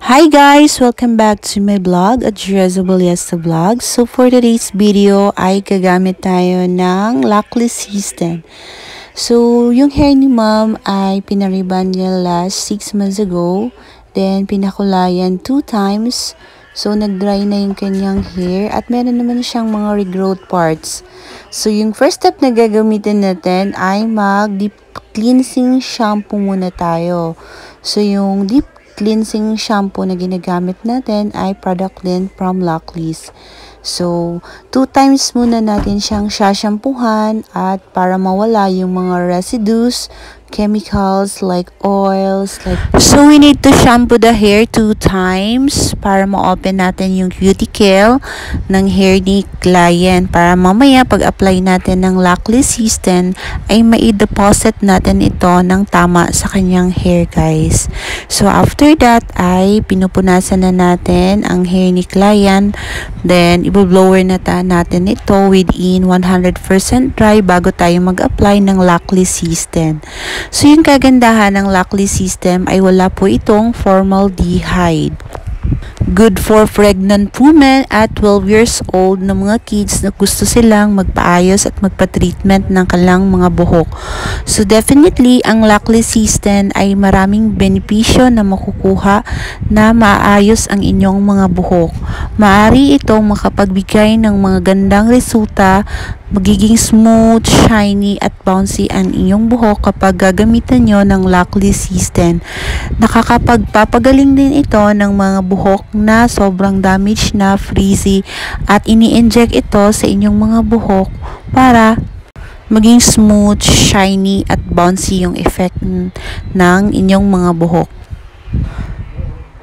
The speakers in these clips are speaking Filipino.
Hi guys! Welcome back to my vlog at Dressable Yesta Vlog. So for today's video ay gagamit tayo ng lockless system. So yung hair ni ma'am ay pinariban niya last 6 months ago. Then pinakulayan 2 times. So nag-dry na yung kanyang hair at meron naman siyang mga regrowth parts. So yung first step na gagamitin natin ay mag-deep cleansing shampoo muna tayo. So yung deep cleansing shampoo na ginagamit natin ay product din from Lockless. So, 2 times muna natin siyang shampoohan at para mawala yung mga residues, chemicals like oils. So, we need to shampoo the hair 2 times para ma-open natin yung cuticle ng hair ni client. Para mamaya pag-apply natin ng Lockless system ay mai-deposit natin ito ng tama sa kanyang hair guys. So, after that ay pinupunasan na natin ang hair ni client. Then, i-blower na natin ito within 100% dry bago tayo mag-apply ng Lockless system. So, yung kagandahan ng Lockless system ay wala po itong formaldehyde. Good for pregnant women at 12 years old na mga kids na gusto silang magpaayos at magpa-treatment ng kanilang mga buhok. So definitely, ang Lockless system ay maraming benepisyo na makukuha na maayos ang inyong mga buhok. Maaari itong makapagbigay ng mga gandang resulta, magiging smooth, shiny at bouncy ang inyong buhok kapag gagamitan nyo ng Lockless system. Nakakapagpapagaling din ito ng mga buhok na sobrang damage na, frizzy at ini-inject ito sa inyong mga buhok para maging smooth, shiny at bouncy yung effect ng inyong mga buhok.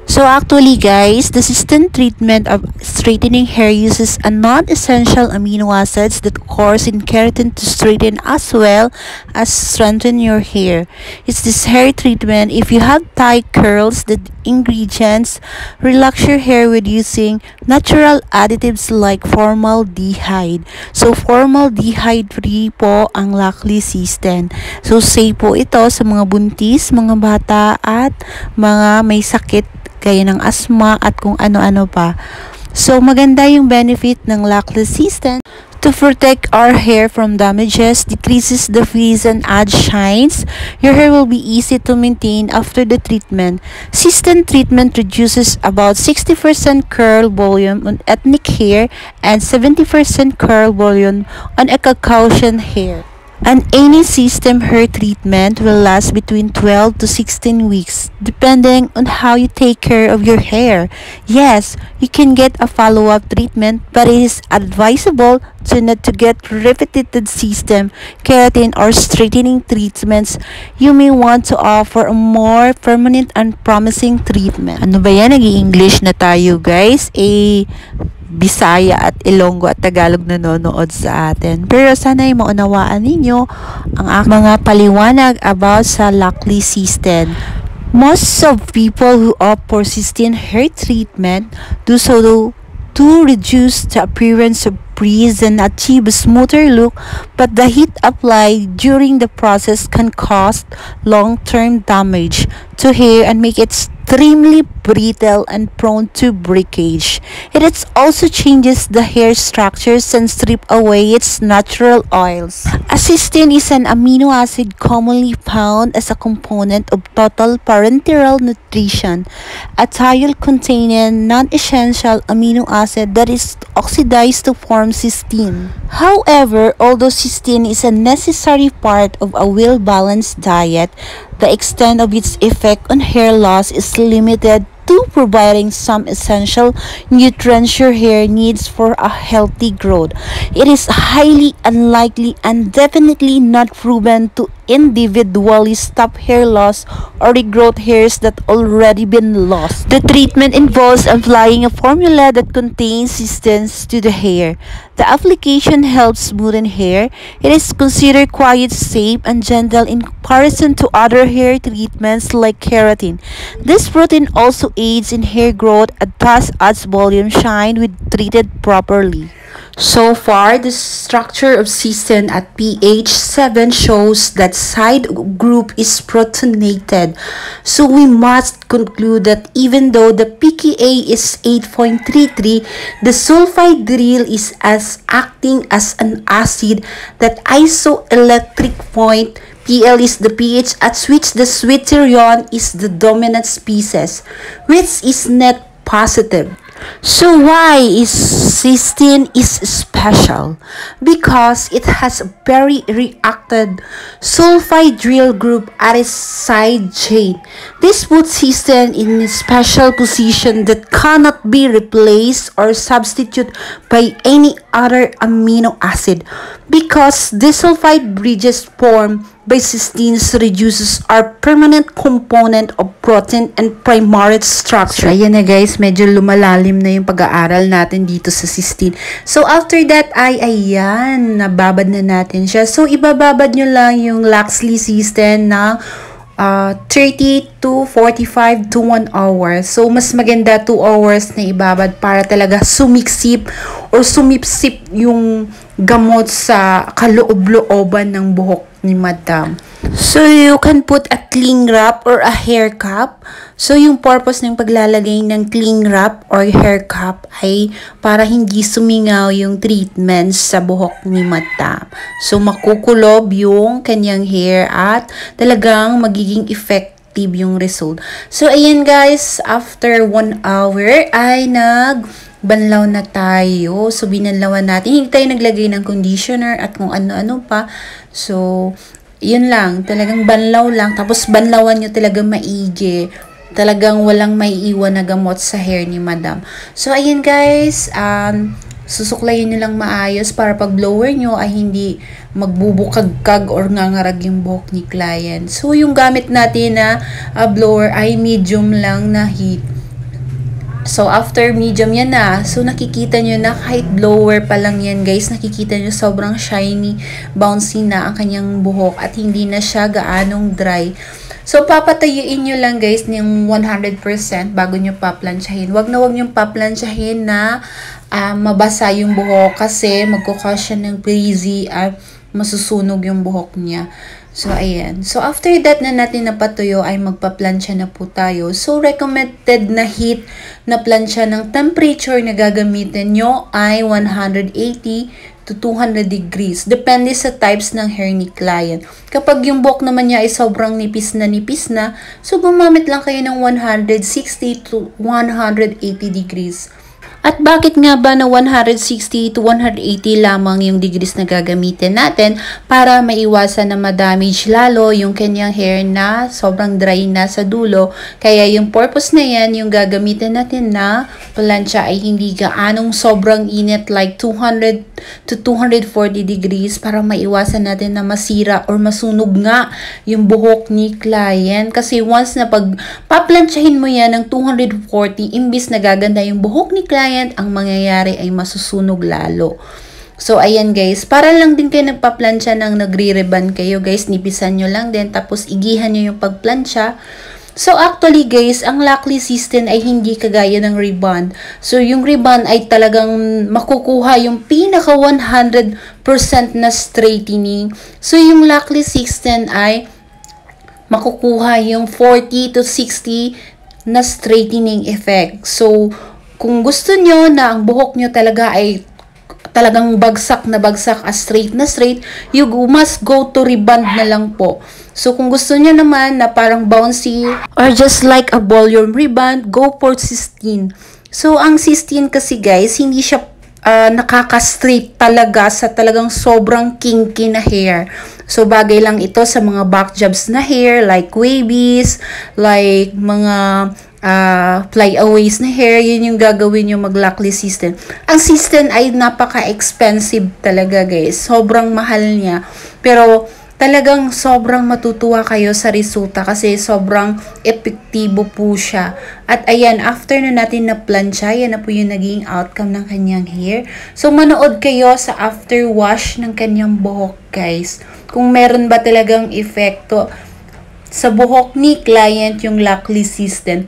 So actually guys, the system treatment of straightening hair uses a non-essential amino acids that occurs in keratin to straighten as well as strengthen your hair. It's this hair treatment if you have tight curls. The ingredients relax your hair with using natural additives like formaldehyde. So formaldehyde free po ang Lockless system. So safe po ito sa mga buntis, mga bata at mga may sakit gaya ng asthma at kung ano-ano pa. So, maganda yung benefit ng Lockless system to protect our hair from damages, decreases the frizz and adds shines. Your hair will be easy to maintain after the treatment. System treatment reduces about 60% curl volume on ethnic hair and 70% curl volume on a Caucasian hair. And any system hair treatment will last between 12 to 16 weeks depending on how you take care of your hair. Yes, you can get a follow-up treatment, but it is advisable not to get repetitive system, keratin or straightening treatments. You may want to offer a more permanent and promising treatment. Ano ba yan? Nag-i-English na tayo guys. Bisaya at Ilonggo at Tagalog nanonood sa atin. Pero sana ay maunawaan ninyo ang mga paliwanag about sa Lockless system. Most of people who opt for system hair treatment do so to reduce the appearance of frizz and achieve a smoother look, but the heat applied during the process can cause long-term damage to hair and make it extremely brittle and prone to breakage. It also changes the hair structures and strip away its natural oils. Cysteine is an amino acid commonly found as a component of total parenteral nutrition, a thiol containing non-essential amino acid that is oxidized to form cysteine. However, although cysteine is a necessary part of a well-balanced diet, the extent of its effect on hair loss is limited to providing some essential nutrients your hair needs for a healthy growth. It is highly unlikely and definitely not proven to individually stop hair loss or regrowth hairs that already been lost. The treatment involves applying a formula that contains systems to the hair. The application helps smoothen hair. It is considered quite safe and gentle in comparison to other hair treatments like keratin. This protein also aids in hair growth and thus adds volume shine when treated properly. So far, the structure of cysteine at pH 7 shows that side group is protonated. So we must conclude that even though the pKa is 8.33, the sulfide drill is acting as an acid that isoelectric point. Pl is the pH at which the zwitterion is the dominant species, which is net positive. So why is cysteine is special? Because it has a very reacted sulfide drill group at its side chain. This puts cysteine in a special position that cannot be replaced or substituted by any other amino acid, because disulfide bridges formed by cysteines reduces our permanent component of protein and primary structure. So, ayan na guys, medyo lumalalim na yung pag-aaral natin dito sa cysteine. So, after that ay, ayan, nababad na natin siya. So, ibababad nyo lang yung Laxley cysteine ng 30 to 45 to 1 hour. So, mas maganda 2 hours na ibabad para talaga sumiksip or sumipsip yung gamot sa kaloob-looban ng buhok ni Madam. So, you can put a cling wrap or a hair cap. So, yung purpose ng paglalagay ng cling wrap or hair cap ay para hindi sumingaw yung treatments sa buhok ni Madam. So, makukulob yung kanyang hair at talagang magiging effective yung result. So, ayan guys, after 1 hour ay banlaw na tayo. So, binanlawan natin. Hindi tayo naglagay ng conditioner at kung ano-ano pa. So, yun lang. Talagang banlaw lang. Tapos, banlawan nyo talaga maigi. Talagang walang maiiwan na gamot sa hair ni Madam. So, ayan guys. Susuklayin nyo lang maayos para pag blower nyo ay hindi magbubukag-kag or ngangarag yung buhok ni client. So, yung gamit natin na blower ay medium lang na heat. So, after medium yan na. So, nakikita nyo na kahit blower pa lang yan guys, nakikita nyo sobrang shiny, bouncy na ang kanyang buhok at hindi na siya gaanong dry. So, papatayuin nyo lang guys ng 100% bago nyo paplansyahin. Wag nyo paplansyahin na mabasa yung buhok kasi magkukause siya ng frizzy at masusunog yung buhok niya. So, ayan. So, after that na natin napatuyo ay magpa-plancha na po tayo. So, recommended na heat na plancha ng temperature na gagamitin nyo ay 180 to 200 degrees. Depende sa types ng hair ni client. Kapag yung buhok naman niya ay sobrang nipis na, so gumamit lang kayo ng 160 to 180 degrees. At bakit nga ba na 160 to 180 lamang yung degrees na gagamitin natin para maiwasan na ma-damage lalo yung kanyang hair na sobrang dry na sa dulo. Kaya yung purpose na yan, yung gagamitin natin na plancha ay hindi gaanong sobrang init like 200 to 240 degrees para maiwasan natin na masira or masunog nga yung buhok ni client. Kasi once na pag paplansyahin mo yan ng 240, imbis na gaganda yung buhok ni client, ang mangyayari ay masusunog lalo. So, ayan guys, para lang din kayo nagpa-plancha ng nagre-reban kayo guys, nipisan nyo lang din, tapos igihan nyo yung pagplancha. So, actually guys, ang Laxley cysteine ay hindi kagaya ng rebond. So, yung rebond ay talagang makukuha yung pinaka 100% na straightening. So, yung Laxley cysteine ay makukuha yung 40 to 60 na straightening effect. So, kung gusto nyo na ang buhok nyo talaga ay talagang bagsak na bagsak, straight na straight, you must go to rebond na lang po. So, kung gusto nyo naman na parang bouncy or just like a volume rebond, go for cysteine. So, ang cysteine kasi guys, hindi siya nakaka-straight talaga sa talagang sobrang kinky na hair. So, bagay lang ito sa mga back jobs na hair, like wavies, like mga flyaways na hair. Yun yung gagawin yung mag-Laxley cysteine. Ang cysteine ay napaka-expensive talaga guys. Sobrang mahal niya. Pero, talagang sobrang matutuwa kayo sa resulta kasi sobrang epektibo po siya. At ayan, after na natin na plancha, yan na po yung naging outcome ng kanyang hair. So, manood kayo sa after wash ng kanyang buhok, guys. Kung meron ba talagang epekto sa buhok ni client yung Laxley cysteine.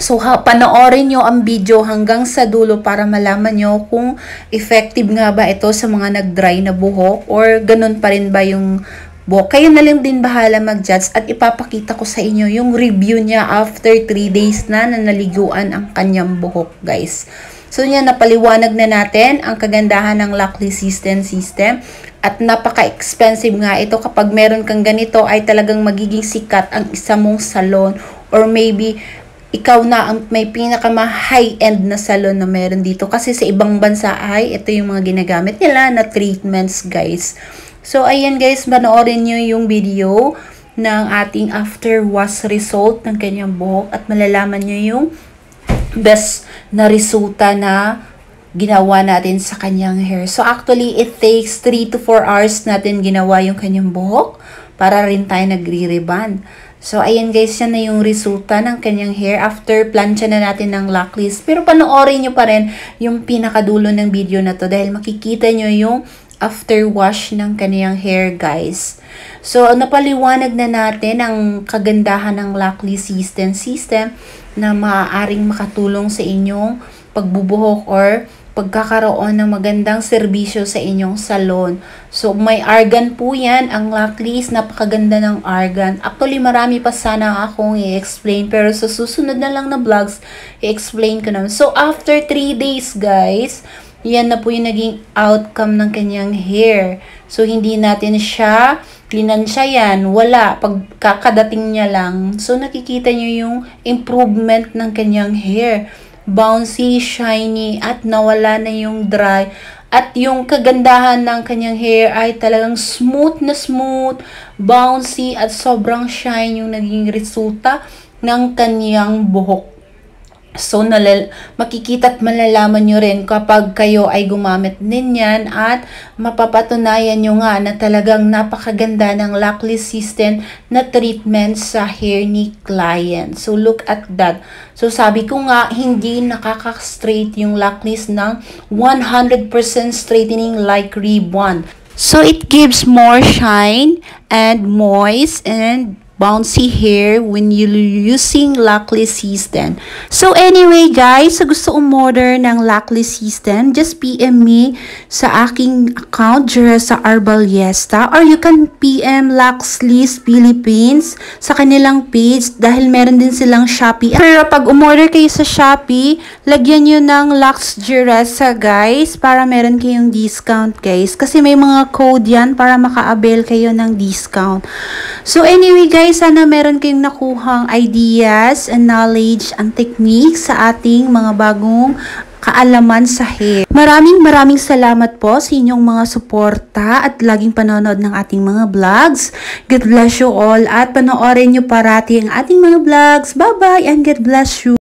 So, panoorin nyo ang video hanggang sa dulo para malaman nyo kung effective nga ba ito sa mga nag-dry na buhok or ganun pa rin ba yung buhok. Kayo na lang din bahala mag-judge at ipapakita ko sa inyo yung review niya after 3 days na naliguan ang kanyang buhok, guys. So, yan, napaliwanag na natin ang kagandahan ng Lockless system. At napaka-expensive nga ito. Kapag meron kang ganito, ay talagang magiging sikat ang isa mong salon or maybe ikaw na ang may pinaka-high-end na salon na meron dito. Kasi sa ibang bansa ay ito yung mga ginagamit nila na treatments, guys. So, ayan guys, panoorin nyo yung video ng ating after wash result ng kanyang buhok at malalaman nyo yung best na resulta na ginawa natin sa kanyang hair. So, actually, it takes 3 to 4 hours natin ginawa yung kanyang buhok para rin tayo nagre-rebond. So, ayan guys, yan na yung resulta ng kanyang hair after plancha na natin ng Lockless. Pero panoorin nyo pa rin yung pinakadulo ng video na to dahil makikita nyo yung after wash ng kanyang hair, guys. So, napaliwanag na natin ang kagandahan ng Lockless system na maaaring makatulong sa inyong pagbubuhok or pagkakaroon ng magandang serbisyo sa inyong salon. So, may argan po yan. Ang Lockless, napakaganda ng argan. Actually, marami pa sana akong i-explain. Pero sa susunod na lang na vlogs, i-explain ko naman. So, after 3 days, guys, yan na po yung naging outcome ng kanyang hair. So, hindi natin siya plinansya yan. Wala. Pagkakadating niya lang. So, nakikita nyo yung improvement ng kanyang hair. Bouncy, shiny, at nawala na yung dry. At yung kagandahan ng kanyang hair ay talagang smooth, bouncy, at sobrang shine yung naging resulta ng kanyang buhok. So, makikita at malalaman nyo rin kapag kayo ay gumamit din yan at mapapatunayan nyo nga na talagang napakaganda ng Lockless system na treatment sa hair ni client. So, look at that. So, sabi ko nga, hindi nakaka-straight yung Lockless ng 100% straightening like ribbon. So, it gives more shine and moist and bouncy hair when you're using Lockless system. So anyway guys, sa gusto umorder ng Lockless system, just PM me sa aking account sa Arbaliesta or you can PM Lockless Philippines sa kanilang page dahil meron din silang Shopee. Pero pag umorder kayo sa Shopee, lagyan nyo ng Lux Jeresa guys para meron kayong discount guys. Kasi may mga code yan para maka-avail kayo ng discount. So anyway guys, sana meron kayong nakuhang ideas and knowledge and techniques sa ating mga bagong kaalaman sa hair. Maraming salamat po sa inyong mga suporta at laging panonood ng ating mga vlogs. God bless you all at panoorin nyo parati ang ating mga vlogs. Bye-bye and God bless you.